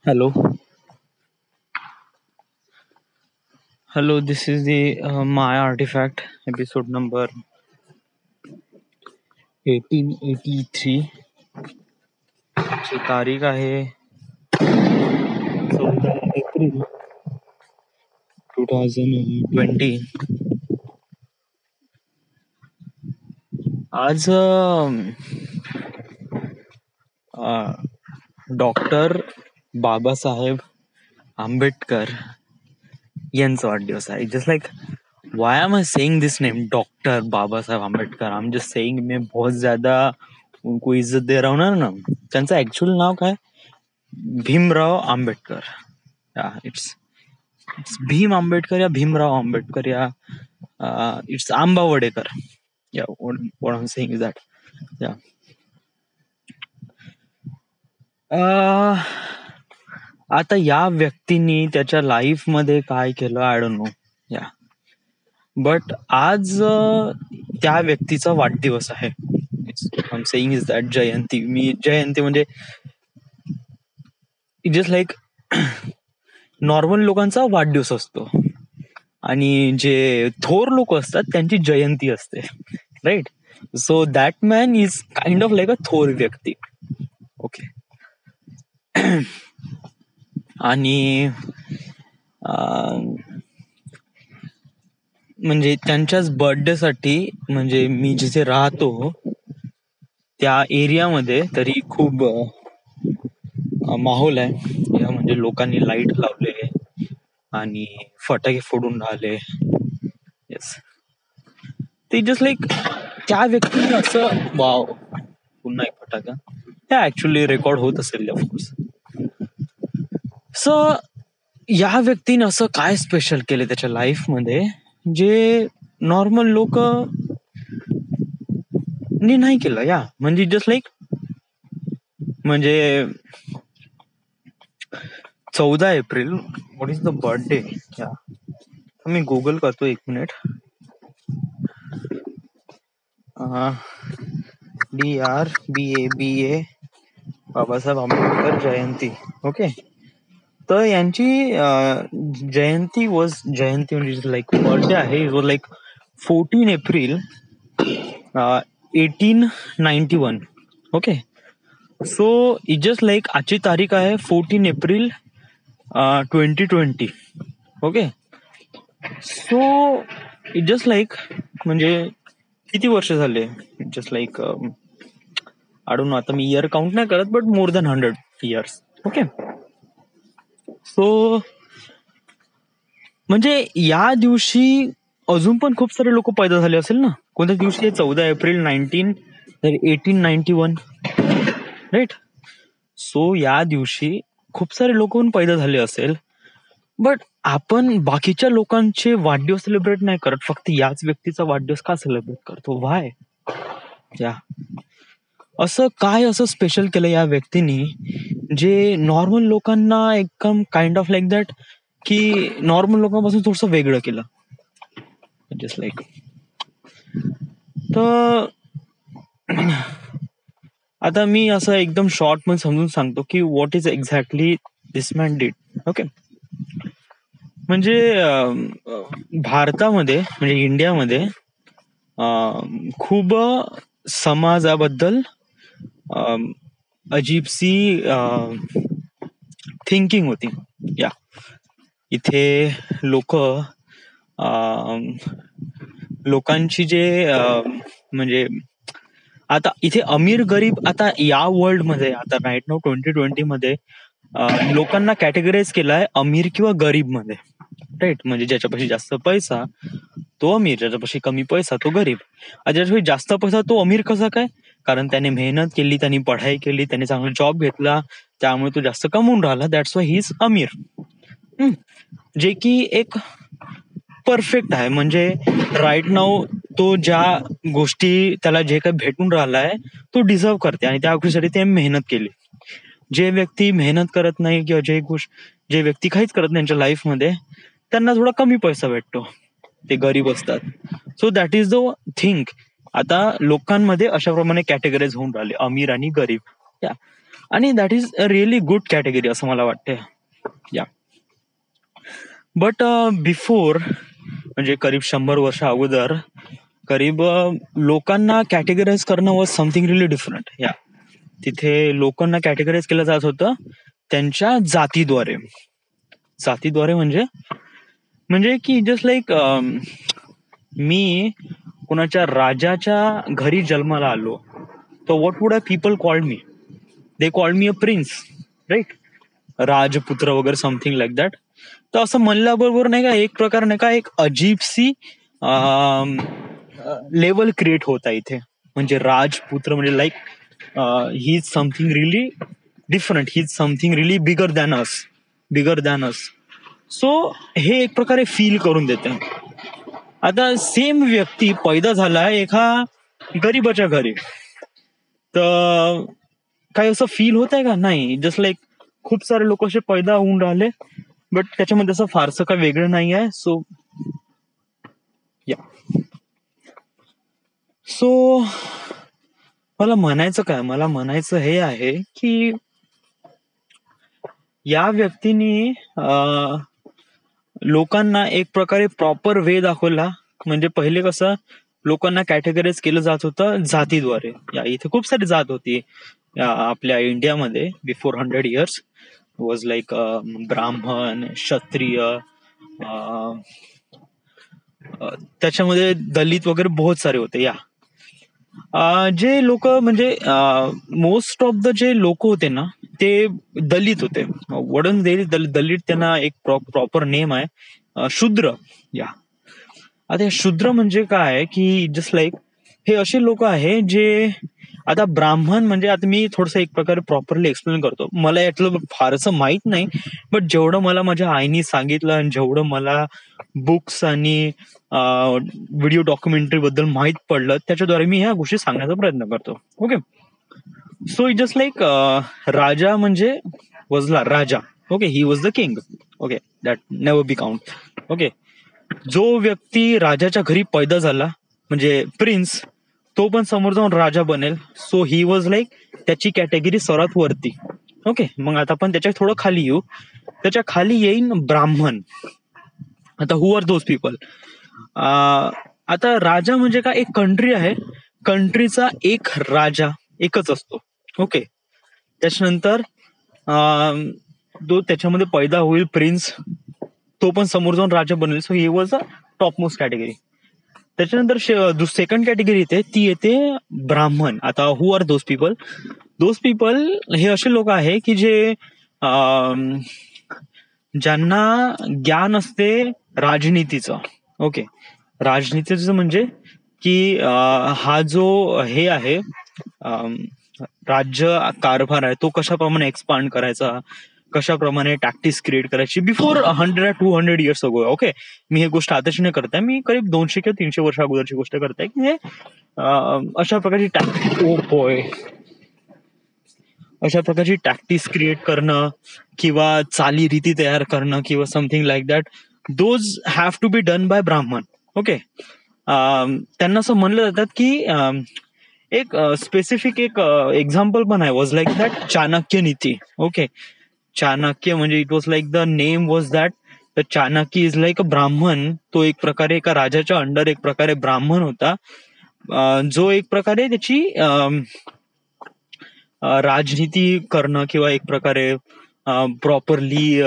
Hello, hello. This is the My Artifact episode number 1883. ची तारीख आहे 14 एप्रिल 2020. आज डॉक्टर बाबासाहेब आंबेडकर यांचा वाढदिवस आहे. Just like why am I saying this name, doctor Babasaheb Ambedkar? I'm just saying मैं बहुत ज्यादा उनको इज्जत दे रहा हूँ ना. त्यांचं ऍक्च्युअल नाव काय? भीमराव आंबेडकर. इट्स भीम आंबेडकर या भीमराव आंबेडकर या it's आंबावडेकर. what I'm saying is that. आता या व्यक्तींनी त्याच्या लाईफ मध्ये काय केलं आय डोंट नो. बट आज त्या व्यक्तीचा वाढदिवस आहे. I'm saying is that जयंती. मी जयंती म्हणजे जस्ट लाईक नॉर्मल लोकांचा वाढदिवस असतो आणि जे थोर लोक असतात त्यांची जयंती असते, right? So that man is kind of like a थोर व्यक्ती. ओके. आणि म्हणजे त्यांच्याच बर्थडे साठी म्हणजे मी जिथे राहतो त्या एरियामध्ये तरी खूप माहोल आहे. म्हणजे लोकांनी लाईट लावले आणि फटाके फोडून राहिले. येस, ते जस्ट लाईक त्या व्यक्तीने असं वाव पुन्हा एक फटाका हे ऍक्च्युअली रेकॉर्ड होत असेल ऑफकोर्स. सो या व्यक्तीने असं काय स्पेशल केलं त्याच्या लाईफ मध्ये जे नॉर्मल लोक नाही केलं. म्हणजे जस्ट लाईक म्हणजे 14 April what is the birthday. Me Google करतो, एक मिनिट. DRBABA बाबासाहेब आंबेडकर जयंती. ओके. तर यांची जयंती म्हणजे लाईक बर्थडे आहे जो like 14 April 1891. Okay. So it just like आजची तारीख आहे 14 April 2020. Okay. So it just like म्हणजे किती वर्ष झाले? Just like I don't no, आता मी इयर काउंट नाही करत, but more than 100 years. Okay. So म्हणजे या दिवशी अजून पण खूप सारे लोक पैदा झाले असेल ना. कोणत्या दिवशी? 14 एप्रिल 1891, राईट? सो या दिवशी खूप सारे लोक पण पैदा झाले असेल, बट आपण बाकीच्या लोकांचे वाढदिवस सेलिब्रेट नाही करत, फक्त याच व्यक्तीचा वाढदिवस का सेलिब्रेट करतो? व्हाय? असं काय असं स्पेशल केलं या व्यक्तीने जे नॉर्मल लोकांना एकदम काइंड ऑफ लाईक दॅट की नॉर्मल लोकांपासून थोडस वेगळं केलं. जस्ट लाईक तर आता मी असं एकदम शॉर्ट मध्ये समजून सांगतो की what is exactly this man did. Okay. म्हणजे भारतामध्ये म्हणजे इंडियामध्ये खूप समाजाबद्दल अजीबसी थिंकिंग होती. इथे लोकांची जे म्हणजे आता इथे अमीर गरीब, आता या वर्ल्ड मध्ये आता राईट नाऊ 2020 मध्ये लोकांना कॅटेगराईज केलाय अमीर किंवा गरीब मध्ये, राईट? म्हणजे ज्याच्यापाशी जास्त पैसा तो अमीर, ज्याच्यापाशी कमी पैसा तो गरीब. ज्याच्यापाशी जास्त पैसा तो अमीर कसा काय? कारण त्याने मेहनत केली, त्यांनी पढाई केली, त्याने चांगला जॉब घेतला, त्यामुळे तो जास्त कमवून राहिला. दॅट्स वाय ही इज अमीर. जे की एक परफेक्ट आहे. म्हणजे राईट नाऊ तो ज्या गोष्टी त्याला जे काही भेटून राहिलाय तो डिझर्व करते आणि त्या गोष्टीसाठी ते मेहनत केली. जे व्यक्ती मेहनत करत नाही किंवा जे व्यक्ती काहीच करत नाही त्यांच्या लाईफमध्ये त्यांना थोडा कमी पैसा भेटतो, ते गरीब असतात. So that is the thing. आता लोकांमध्ये अशा प्रमाणे कॅटेगराईज होऊन राहिले अमीर आणि गरीब. आणि that is a really good category असं मला वाटते. या बट बिफोर म्हणजे करीब 100 वर्ष अगोदर करीब लोकांना कॅटेगराईज करणं वॉज समथिंग रिअली डिफरंट. या तिथे लोकांना कॅटेगराईज केलं जात होतं त्यांच्या जातीद्वारे. जातीद्वारे म्हणजे म्हणजे की जस्ट लाईक मी कोणाच्या राजाच्या घरी जन्माला आलो तर what would I people called me? They called me a prince, right? राजपुत्र वगैरे समथिंग लाईक दॅट. तर असं म्हणल्याबरोबर नाही का एक प्रकार नाही का एक अजीबसी लेवल क्रिएट होता इथे. म्हणजे राजपुत्र म्हणजे like he is something really different, he is something really bigger than us. So हे एक प्रकारे फील करून देते. आता सेम व्यक्ती पैदा झाला एका गरीबाच्या घरी, तर काही असं फील होत आहे का? नाही. जस्ट लाईक खूप सारे लोक असे पैदा होऊन राहिले बट त्याच्यामध्ये असं फारसं काही वेगळं नाही आहे. सो मला म्हणायचं हे आहे की या व्यक्तीने लोकांना एक प्रकारे प्रॉपर वे दाखवला. म्हणजे पहिले कसं लोकांना कॅटेगराईज केलं जात होतं जातीद्वारे. या इथे खूप सारी जात होती आपल्या इंडियामध्ये बिफोर 100 years. वॉज लाईक ब्राह्मण, क्षत्रिय, त्याच्यामध्ये दलित वगैरे बहुत सारे होते. या जे लोक म्हणजे मोस्ट ऑफ द जे लोक होते ना ते दलित होते. वडन दलित त्यांना एक प्रॉपर नेम आहे शूद्र. या आता शूद्र म्हणजे काय की जस्ट लाईक हे असे लोक आहे जे आता ब्राह्मण म्हणजे आता मी थोडस एक प्रकारे प्रॉपरली एक्सप्लेन करतो. मला यातलं फारसं माहित नाही बट जेवढं मला माझ्या आईनी सांगितलं आणि जेवढं मला बुक्स आणि व्हिडिओ डॉक्युमेंटरी बद्दल माहित पडलं त्याच्याद्वारे मी ह्या गोष्टी सांगण्याचा प्रयत्न करतो. Okay. So it just like raja म्हणजे वॉजला राजा. Okay. He was the king. Okay. That never be count. Okay. जो व्यक्ती राजाच्या घरी पैदा झाला म्हणजे प्रिन्स तो पण समोर जाऊन राजा बनेल. सो ही वॉज लाईक त्याची कॅटेगरी सर्वात वरती. ओके. मग आता आपण त्याच्या थोडं खाली येऊ. त्याच्या खाली येईन ब्राह्मण. आता हु आर दोज पीपल? आता राजा म्हणजे काय एक कंट्री आहे, कंट्रीचा एक राजा एकच असतो. ओके. त्याच्यानंतर जो त्याच्यामध्ये पैदा होईल प्रिन्स तो पण समोर जाऊन राजा बनेल. So he was a top most category. त्याच्यानंतर सेकंड कॅटेगरी येते ती येते ब्राह्मण. आता who are those people? Those people हे असे लोक आहे की जे ज्यांना ज्ञान असते राजनीतीचं. ओके. राजनीतीचं म्हणजे की हा जो हे आहे राज्य कारभार आहे तो कशाप्रमाणे एक्सपांड करायचा, कशाप्रमाणे टॅक्टिक्स क्रिएट करायची बिफोर 100-200 years अगो. ओके. मी हे गोष्ट आताची नाही करताय, मी करीब 200 किंवा 300 वर्ष अगोदरची गोष्ट करताय की हे अशा प्रकारची टॅक्टिक्स क्रिएट करणं किंवा चालीरीती तयार करणं किंवा something like that those have to be done by Brahmin. Okay. त्यांना असं म्हणलं जातात की एक स्पेसिफिक एक एक्झाम्पल पण आहे was like that Chanakya Niti. Okay. Chanakya म्हणजे it was like the name was that the Chanakya is like a Brahmin. तो एक प्रकारे एका राजाच्या अंडर एक प्रकारे ब्राह्मण होता जो एक प्रकारे त्याची राजनीती करणं किंवा एक प्रकारे प्रॉपरली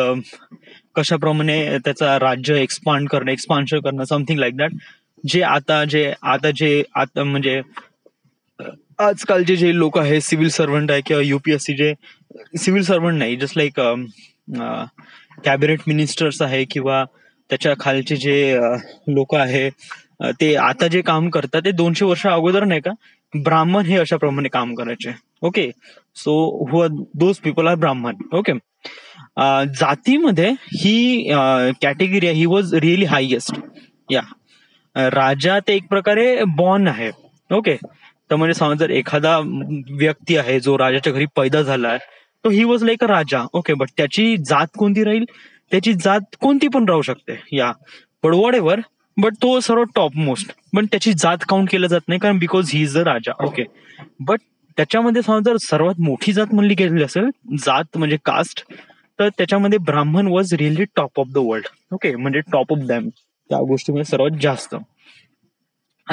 कशाप्रमाणे त्याचा राज्य एक्सपान्शन करणं समथिंग लाईक दॅट. जे आता म्हणजे आजकालचे जे लोक आहे सिव्हिल सर्वंट आहे किंवा युपीएससी जे सिव्हिल सर्वंट नाही जस्ट लाईक कॅबिनेट मिनिस्टर्स आहे किंवा त्याच्या खालचे जे लोक आहे ते आता जे काम करतात ते 200 वर्ष अगोदर नाही का ब्राह्मण हे अशा प्रमाणे काम करायचे. Okay. So who those people are Brahmin. Okay. जातीमध्ये ही कॅटेगरी आहे ही वॉज रिअली हायएस्ट. या राजा ते एक प्रकारे बॉर्न आहे. ओके. तर म्हणजे समज जर एखादा व्यक्ती आहे जो राजाच्या घरी पैदा झालाय तो he was like a Raja. Okay. But त्याची जात कोणती राहील? त्याची जात कोणती पण राहू शकते. या बट वॉट एव्हर. बट तो सर्व टॉप मोस्ट पण त्याची जात काउंट केलं जात नाही कारण because he is a Raja. Okay. But त्याच्यामध्ये समजा जर सर्वात मोठी जात म्हणली गेली असेल, जात म्हणजे कास्ट, तर त्याच्यामध्ये ब्राह्मण was really top of the world. Okay, म्हणजे टॉप ऑफ दॅम, त्या गोष्टीमध्ये सर्वात जास्त.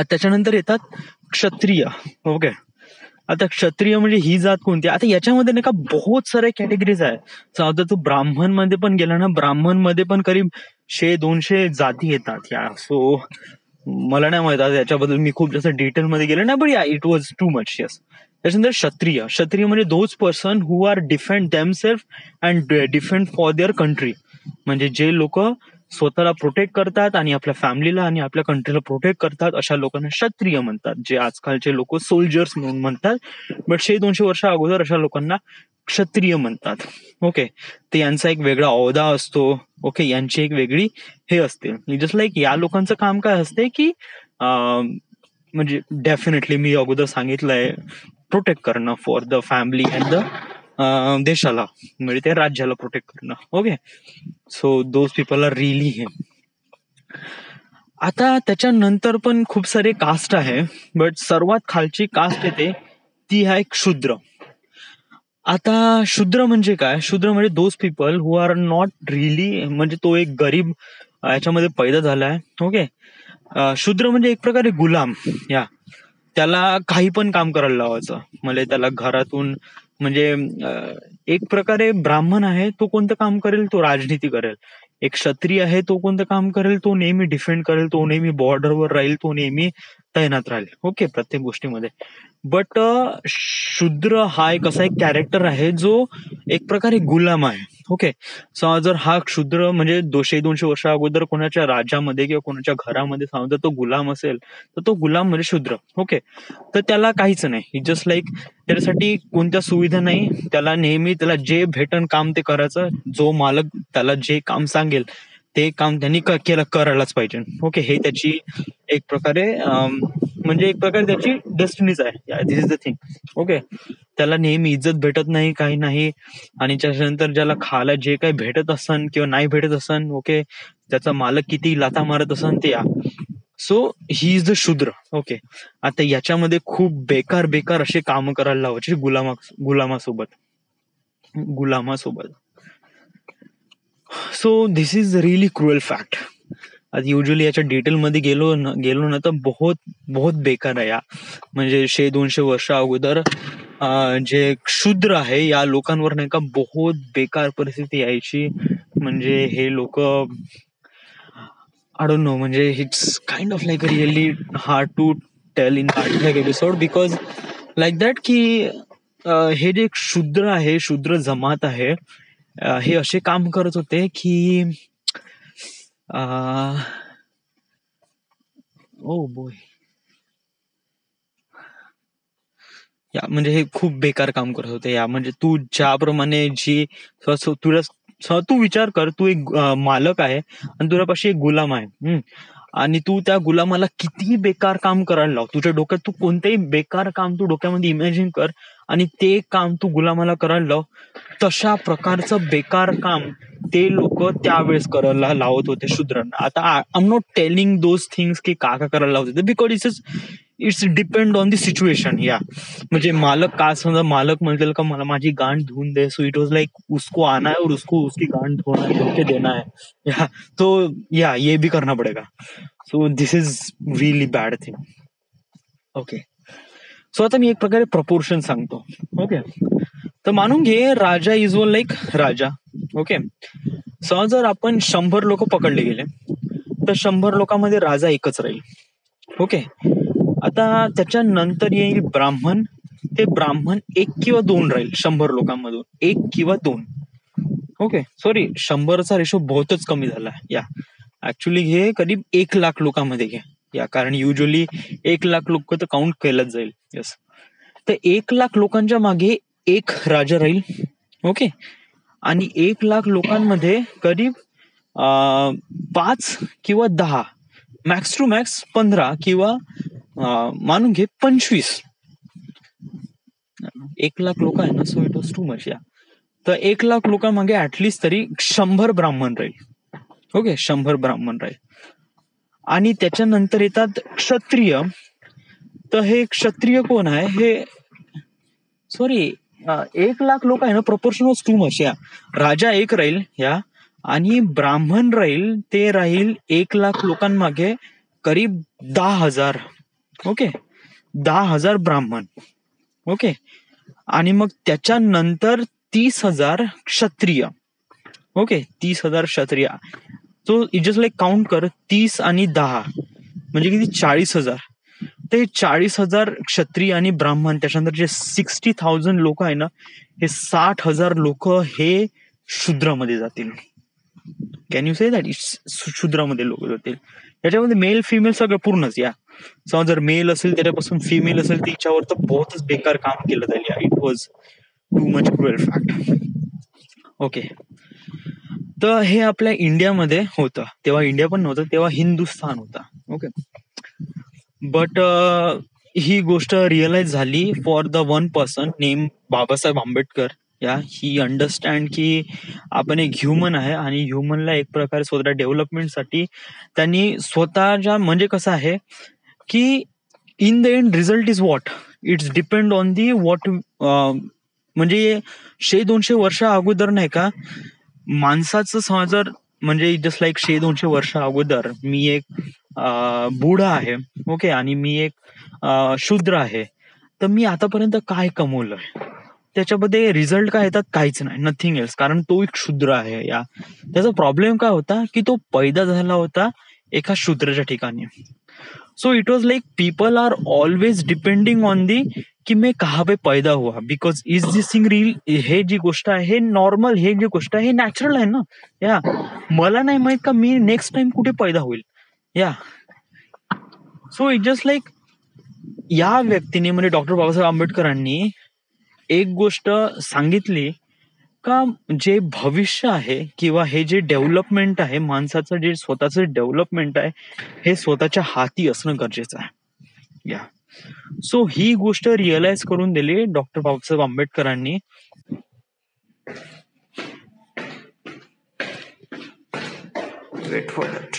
त्याच्यानंतर येतात क्षत्रिय. ओके, आता क्षत्रिय म्हणजे ही जात कोणती? आता याच्यामध्ये नाही का बहुत सारे कॅटेगरीज आहे. आता तू ब्राह्मण मध्ये पण गेला ना, ब्राह्मण मध्ये पण करीब 100-200 जाती येतात या. सो मला नाही माहित याच्याबद्दल, मी खूप जास्त डिटेलमध्ये गेलो ना, but yeah it was too much. Yes. त्याच्यानंतर क्षत्रिय. क्षत्रिय म्हणजे those person who are defend themselves and defend for their country. म्हणजे जे लोक स्वतःला प्रोटेक्ट करतात आणि आपल्या फॅमिलीला आणि आपल्या कंट्रीला प्रोटेक्ट करतात, अशा लोकांना क्षत्रिय म्हणतात. जे आजकालचे लोक सोल्जर्स म्हणून म्हणतात, बट 100-200 वर्षा अगोदर अशा लोकांना क्षत्रिय म्हणतात. ओके, ते यांचा एक वेगळा औदा असतो. ओके, यांची एक वेगळी हे असते. जस्ट लाईक या लोकांचं काम काय असते की म्हणजे डेफिनेटली मी अगोदर सांगितलंय, प्रोटेक्ट करणं for the family and the देशाला, म्हणजे ते राज्याला प्रोटेक्ट करणं. Okay, so those people are really हे. आता त्याच्यानंतर पण खूप सारे कास्ट आहे, बट सर्वात खालची कास्ट येते ती आहे शूद्र. आता शूद्र म्हणजे काय? शूद्र म्हणजे those people who are not really, म्हणजे तो एक गरीब याच्यामध्ये पैदा झालाय. ओके, शूद्र म्हणजे एक प्रकारे गुलाम. या त्याला काही पण काम करायला लावायचं, म्हणजे त्याला घरातून, म्हणजे एक प्रकारे ब्राह्मण आहे तो कोणतं काम करेल? तो राजनीती करेल. एक क्षत्रिय आहे तो कोणतं काम करेल? तो नेहमी डिफेंड करेल, तो नेहमी बॉर्डरवर राहील, तो नेहमी तैनात राहील. ओके, प्रत्येक गोष्टीमध्ये. बट शूद्र हा एक असा एक कॅरेक्टर आहे जो एक प्रकारे गुलाम आहे. ओके, सो जर हा शूद्र म्हणजे 200-200 वर्ष अगोदर कोणाच्या राज्यामध्ये किंवा कोणाच्या घरामध्ये समजा तो गुलाम असेल, तर तो गुलाम म्हणजे शूद्र. ओके, तर त्याला काहीच नाही, जस्ट लाईक त्याच्यासाठी कोणत्या सुविधा नाही, त्याला नेहमी त्याला जे भेटन काम ते करायचं, जो मालक त्याला जे काम सांगेल ते काम त्यांनी केलं, करायलाच पाहिजे. ओके, हे त्याची एक प्रकारे म्हणजे एक प्रकारे त्याची डेस्टिनीच आहे. दिस इज द थिंग. ओके, त्याला नेहमी इज्जत भेटत नाही, काही नाही. आणि त्याच्यानंतर ज्याला खायला जे काही भेटत असन किंवा नाही भेटत असन, ओके, त्याचा मालक किती लाथा मारत असन ते या. So he is the Shudra. Okay, आता याच्यामध्ये खूप बेकार बेकार असे काम करायला लावायचे गुलामासोबत. So this is really cruel fact. आज युजली याच्या डिटेलमध्ये गेलो ना तर बहुत बहुत बेकार आहे या. म्हणजे 100-200 वर्ष अगोदर जे शूद्र आहे या लोकांवर नाही का बहुत बेकार परिस्थिती यायची. म्हणजे हे लोक, आय डोंट नो, म्हणजे it's kind of like really hard to tell in that episode, because like that की हे जे शूद्र आहे, शूद्र जमात आहे, हे असे काम करत होते की ओ बोय, या म्हणजे हे खूप बेकार काम करत होते या. म्हणजे तू ज्याप्रमाणे जी तुला तू विचार कर, तू एक मालक आहे आणि तुझ्यापाशी एक गुलाम आहे, आणि तू त्या गुलामाला कितीही बेकार काम करायला लाव, तुझ्या डोक्यात तू कोणतेही बेकार काम तू डोक्यामध्ये इमॅजिन कर आणि ते काम तू गुलामाला करायला लाव, तशा प्रकारचं बेकार काम ते लोक त्यावेळेस करायला लावत होते शूद्रांना. आता I am not telling those things की का करायला लावत होते, because it's depend on the situation. या म्हणजे मालक का समजा मालक म्हणतील का मला माझी गांड धुवून दे, सो इट वॉज लाइक उसको आना है और उसको उसकी गांड धो के देना है या, तो या ये भी करना पड़ेगा. So this is really bad thing. Okay, so आता मी एक प्रकारे प्रपोर्शन सांगतो. ओके, तर मानून घे raja is one like raja. Okay, so जर आपण 100 लोक पकडले गेले तर 100 लोकांमध्ये राजा एकच राहील. ओके, आता त्याच्यानंतर येईल ब्राह्मण. ते ब्राह्मण 1 किंवा 2 राहील 100 लोकांमधून, 1 किंवा 2. ओके, सॉरी, 100चा रेशो बहुतच कमी झाला या. ऍक्च्युली हे करीब 1,00,000 लोकांमध्ये घ्या या, कारण युजली 1,00,000 लोक तर काउंट केलंच जाईल. यस, तर 1,00,000 लोकांच्या मागे एक राजा राहील. ओके, आणि 1,00,000 लोकांमध्ये करीब 5 किंवा 10, मॅक्स टू मॅक्स 15 किंवा मानून घे 25. 1,00,000 लोक आहे ना, so it was too much या. तर 1,00,000 लोकांमागे ऍटलिस्ट तरी 100 ब्राह्मण राहील. ओके, 100 ब्राह्मण राहील. आणि त्याच्यानंतर येतात क्षत्रिय. तर हे क्षत्रिय कोण आहे? हे सॉरी 1 लाख लोक आहे ना, प्रपोर्शन वॉज टू मच. या राजा एक राहील या, आणि ब्राह्मण राहील, ते राहील 1 लाख लोकांमागे करीब 10,000. ओके, 10,000 ब्राह्मण. ओके, आणि मग त्याच्यानंतर 30,000 क्षत्रिय. ओके, 30,000 क्षत्रिय. तो जस्ट लाईक काउंट कर, 30 आणि 10 म्हणजे किती, 40,000. ते 40,000 क्षत्रिय आणि ब्राह्मण, त्याच्यानंतर जे 60,000 लोक आहे ना, हे 60,000 लोक हे शूद्रामध्ये जातील. Can you say that? शूद्रामध्ये लोक जातील. याच्यामध्ये मेल फिमेल सगळं पूर्णच. या समजा जर मेल असेल त्याच्यापासून फिमेल असेल तिच्यावर तर बहुतच बेकार काम केलं जाईल. It was too much cruel fact. Okay, तर हे आपल्या इंडियामध्ये होतं. तेव्हा इंडिया पण नव्हतं, तेव्हा हिंदुस्थान होता. ओके, बट ही गोष्ट रिअलाइज झाली for the one person name Babasaheb Ambedkar. या ही अंडरस्टँड की आपण एक ह्युमन आहे, आणि ह्युमनला एक प्रकारे स्वतः डेव्हलपमेंटसाठी त्यांनी स्वतःच्या, म्हणजे कसं आहे की in the end result is what, it's depend on the what. म्हणजे 100-200 वर्ष अगोदर नाही का, माणसाचं जर म्हणजे जस्ट लाईक 100-200 वर्ष अगोदर मी एक बुडा आहे. ओके, आणि मी एक शूद्र आहे, तर मी आतापर्यंत काय कमवलंय, त्याच्यामध्ये रिझल्ट काय येतात, काहीच नाही, नथिंग एल्स. कारण तो एक शूद्र आहे. या त्याचा प्रॉब्लेम काय होता की तो पैदा झाला होता एका शूद्राच्या ठिकाणी. So it was like people are always depending on the की मैं कहाँ पे पैदा हुआ, because is this thing real. हे जी गोष्ट आहे हे नॉर्मल, हे जी गोष्ट आहे हे नॅचरल आहे ना. या मला नाही माहित का मी नेक्स्ट टाइम कुठे पैदा होईल. या सो इट जस्ट लाईक या व्यक्तीने म्हणजे डॉक्टर बाबासाहेब आंबेडकरांनी एक गोष्ट सांगितली का जे भविष्य आहे किंवा हे जे डेव्हलपमेंट आहे, माणसाचं जे स्वतःचं डेव्हलपमेंट आहे, हे स्वतःच्या हाती असणं गरजेचं आहे. या सो ही गोष्ट रिअलाइज करून दिली डॉक्टर बाबासाहेब आंबेडकरांनी. Wait for that.